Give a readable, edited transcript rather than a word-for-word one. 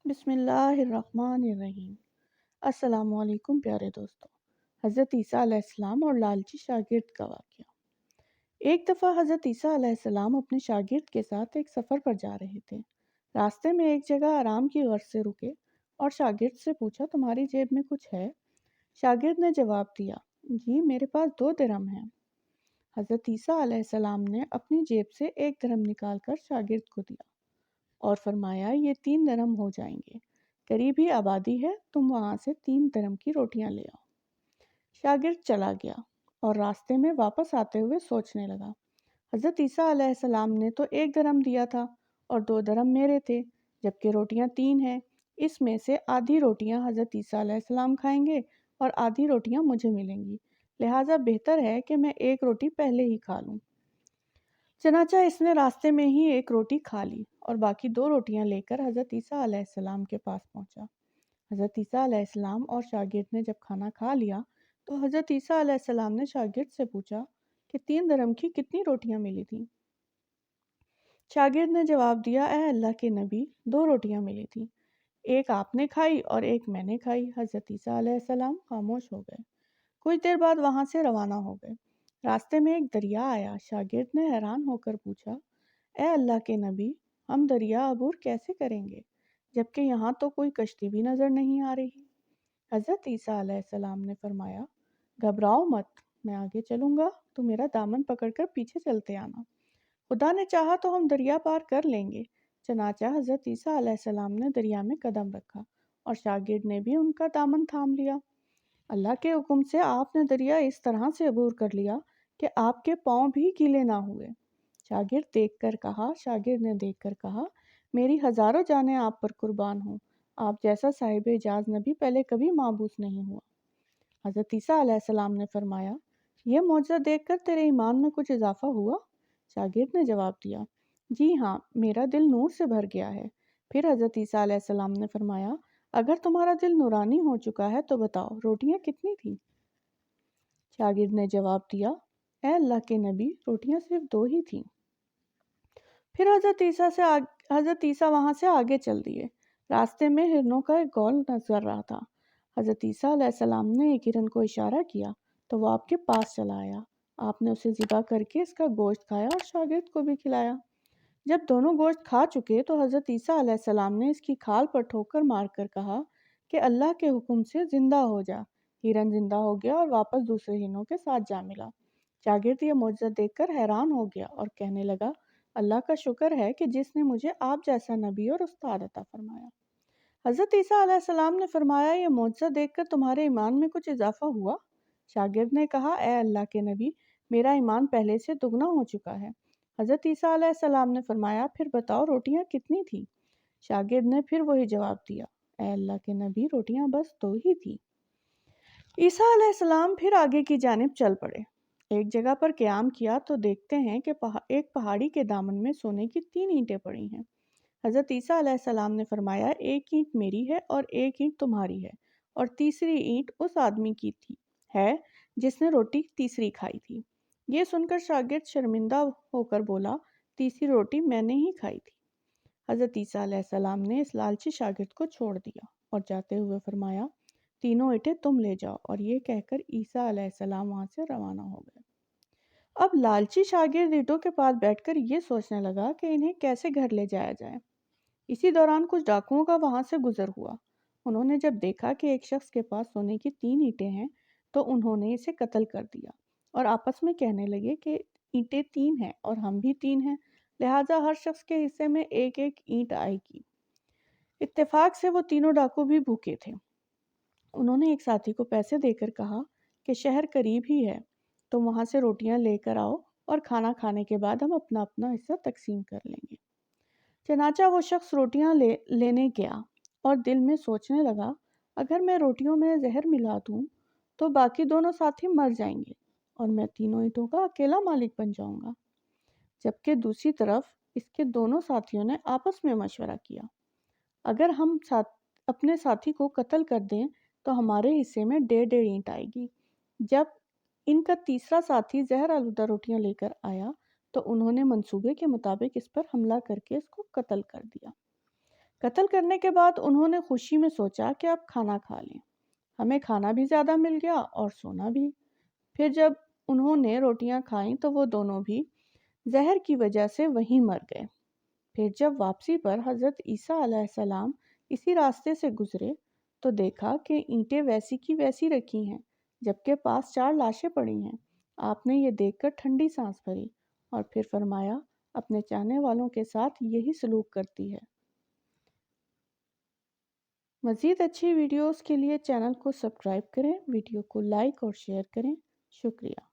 بسم اللہ الرحمن الرحیم۔ السلام علیکم پیارے دوستوں۔ حضرت عیسیٰ علیہ السلام اور لالچی شاگرد کا واقعہ۔ ایک دفعہ حضرت عیسیٰ علیہ السلام اپنے شاگرد کے ساتھ ایک سفر پر جا رہے تھے۔ راستے میں ایک جگہ آرام کی غرض سے رکے اور شاگرد سے پوچھا، تمہاری جیب میں کچھ ہے؟ شاگرد نے جواب دیا، جی میرے پاس 2 درہم ہیں۔ حضرت عیسیٰ علیہ السلام نے اپنی جیب سے 1 درہم نکال کر شاگرد کو دیا اور فرمایا، یہ 3 درہم ہو جائیں گے، قریب ہی آبادی ہے، تم وہاں سے 3 درہم کی روٹیاں لے آؤ۔ شاگرد چلا گیا اور راستے میں واپس آتے ہوئے سوچنے لگا، حضرت عیسیٰ علیہ السلام نے تو 1 درہم دیا تھا اور 2 درہم میرے تھے، جبکہ روٹیاں 3 ہیں۔ اس میں سے آدھی روٹیاں حضرت عیسیٰ علیہ السلام کھائیں گے اور آدھی روٹیاں مجھے ملیں گی، لہٰذا بہتر ہے کہ میں 1 روٹی پہلے ہی کھا لوں۔ چنانچہ اس نے راستے میں ہی 1 روٹی کھا لی اور باقی 2 روٹیاں لے کر حضرت عیسیٰ علیہ السلام کے پاس پہنچا۔ حضرت عیسیٰ علیہ السلام اور شاگرد نے جب کھانا کھا لیا تو حضرت عیسیٰ علیہ السلام نے شاگرد سے پوچھا کہ 3 درہم کی کتنی روٹیاں ملی تھیں؟ شاگرد نے جواب دیا، اے اللہ کے نبی، 2 روٹیاں ملی تھیں، ایک آپ نے کھائی اور ایک میں نے کھائی۔ حضرت عیسیٰ علیہ السلام خاموش ہو گئے۔ کچھ دیر بعد وہاں سے روانہ ہو گئے۔ راستے میں ایک دریا آیا۔ شاگرد نے حیران ہو کر پوچھا، اے اللہ کے نبی، ہم دریا عبور کیسے کریں گے جبکہ یہاں تو کوئی کشتی بھی نظر نہیں آ رہی؟ حضرت عیسیٰ علیہ السلام نے فرمایا، گھبراؤ مت، میں آگے چلوں گا، تو میرا دامن پکڑ کر پیچھے چلتے آنا، خدا نے چاہا تو ہم دریا پار کر لیں گے۔ چنانچہ حضرت عیسیٰ علیہ السلام نے دریا میں قدم رکھا اور شاگرد نے بھی ان کا دامن تھام لیا۔ اللہ کے حکم سے آپ نے دریا اس طرح سے عبور کر لیا کہ آپ کے پاؤں بھی گیلے نہ ہوئے۔ شاگرد نے دیکھ کر کہا، میری ہزاروں جانیں آپ پر قربان ہوں، آپ جیسا صاحب اعجاز نبی پہلے کبھی مابعوث نہیں ہوا۔ حضرت عیسیٰ علیہ السلام نے فرمایا، یہ معجزہ دیکھ کر تیرے ایمان میں کچھ اضافہ ہوا؟ شاگرد نے جواب دیا، جی ہاں، میرا دل نور سے بھر گیا ہے۔ پھر حضرت عیسیٰ علیہ السلام نے فرمایا، اگر تمہارا دل نورانی ہو چکا ہے تو بتاؤ روٹیاں کتنی تھیں؟ شاگرد نے جواب دیا، اے اللہ کے نبی، روٹیاں صرف 2 ہی تھیں۔ پھر حضرت عیسیٰ وہاں سے آگے چل دیے۔ راستے میں ہرنوں کا ایک گول نظر رہا تھا۔ حضرت عیسیٰ علیہ السلام نے ایک ہرن کو اشارہ کیا تو وہ آپ کے پاس چلا آیا۔ آپ نے اسے ذبح کر کے اس کا گوشت کھایا اور شاگرد کو بھی کھلایا۔ جب دونوں گوشت کھا چکے تو حضرت عیسیٰ علیہ السلام نے اس کی کھال پر ٹھوکر مار کر کہا کہ اللہ کے حکم سے زندہ ہو جا۔ ہرن زندہ ہو گیا اور واپس دوسرے ہرنوں کے ساتھ جا ملا۔ شاگرد یہ معجزہ دیکھ کر حیران ہو گیا اور کہنے لگا، اللہ کا شکر ہے کہ جس نے مجھے آپ جیسا نبی اور استاد عطا فرمایا۔ حضرت عیسیٰ علیہ السلام نے فرمایا، یہ معجزہ دیکھ کر تمہارے ایمان میں کچھ اضافہ ہوا؟ شاگرد نے کہا، اے اللہ کے نبی، میرا ایمان پہلے سے دگنا ہو چکا ہے۔ حضرت عیسیٰ علیہ السلام نے فرمایا، پھر بتاؤ روٹیاں کتنی تھیں؟ شاگرد نے پھر وہی جواب دیا، اے اللہ کے نبی، روٹیاں بس 2 ہی تھیں۔ عیسیٰ علیہ السلام پھر آگے کی جانب چل پڑے۔ ایک جگہ پر قیام کیا تو دیکھتے ہیں کہ ایک پہاڑی کے دامن میں سونے کی 3 اینٹیں پڑی ہیں۔ حضرت عیسیٰ علیہ السلام نے فرمایا، ایک اینٹ میری ہے اور ایک اینٹ تمہاری ہے اور تیسری اینٹ اس آدمی کی ہے جس نے روٹی تیسری کھائی تھی۔ یہ سن کر شاگرد شرمندہ ہو کر بولا، تیسری روٹی میں نے ہی کھائی تھی۔ حضرت عیسیٰ علیہ السلام نے اس لالچی شاگرد کو چھوڑ دیا اور جاتے ہوئے فرمایا، تینوں اینٹیں تم لے جاؤ، اور یہ کہہ کر عیسیٰ علیہ السلام وہاں سے روانہ ہو گئے۔ اب لالچی شاگرد اینٹوں کے پاس بیٹھ کر یہ سوچنے لگا کہ انہیں کیسے گھر لے جایا جائے۔ اسی دوران کچھ ڈاکوؤں کا وہاں سے گزر ہوا۔ انہوں نے جب دیکھا کہ ایک شخص کے پاس سونے کی 3 اینٹیں ہیں تو انہوں نے اسے قتل کر دیا اور آپس میں کہنے لگے کہ اینٹیں 3 ہیں اور ہم بھی 3 ہیں، لہٰذا ہر شخص کے حصے میں ایک ایک اینٹ آئے گی۔ اتفاق سے وہ تینوں ڈاکو بھی بھوکے تھے۔ انہوں نے ایک ساتھی کو پیسے دے کر کہا کہ شہر قریب ہی ہے، تو وہاں سے روٹیاں لے کر آؤ اور کھانا کھانے کے بعد ہم اپنا اپنا حصہ تقسیم کر لیں گے۔ چنانچہ وہ شخص روٹیاں لینے گیا اور دل میں سوچنے لگا، اگر میں روٹیوں میں زہر ملا دوں تو باقی دونوں ساتھی مر جائیں گے اور میں تینوں اینٹوں کا اکیلا مالک بن جاؤں گا۔ جبکہ دوسری طرف اس کے دونوں ساتھیوں نے آپس میں مشورہ کیا، اگر ہم اپنے ساتھی کو قتل کر دیں تو ہمارے حصے میں 1.5 اینٹ آئے گی۔ جب ان کا تیسرا ساتھی زہر آلودہ روٹیاں لے کر آیا تو انہوں نے منصوبے کے مطابق اس پر حملہ کر کے اس کو قتل کر دیا۔ قتل کرنے کے بعد انہوں نے خوشی میں سوچا کہ اب کھانا کھا لیں، ہمیں کھانا بھی زیادہ مل گیا اور سونا بھی۔ پھر جب انہوں نے روٹیاں کھائیں تو وہ دونوں بھی زہر کی وجہ سے وہیں مر گئے۔ پھر جب واپسی پر حضرت عیسیٰ علیہ السلام اسی راستے سے گزرے تو دیکھا کہ اینٹیں ویسی کی ویسی رکھی ہیں جبکہ پاس 4 لاشیں پڑی ہیں۔ آپ نے یہ دیکھ کر ٹھنڈی سانس بھری اور پھر فرمایا، اپنے چاہنے والوں کے ساتھ یہی سلوک کرتی ہے۔ مزید اچھی ویڈیوز کے لیے چینل کو سبسکرائب کریں، ویڈیو کو لائک اور شیئر کریں۔ شکریہ۔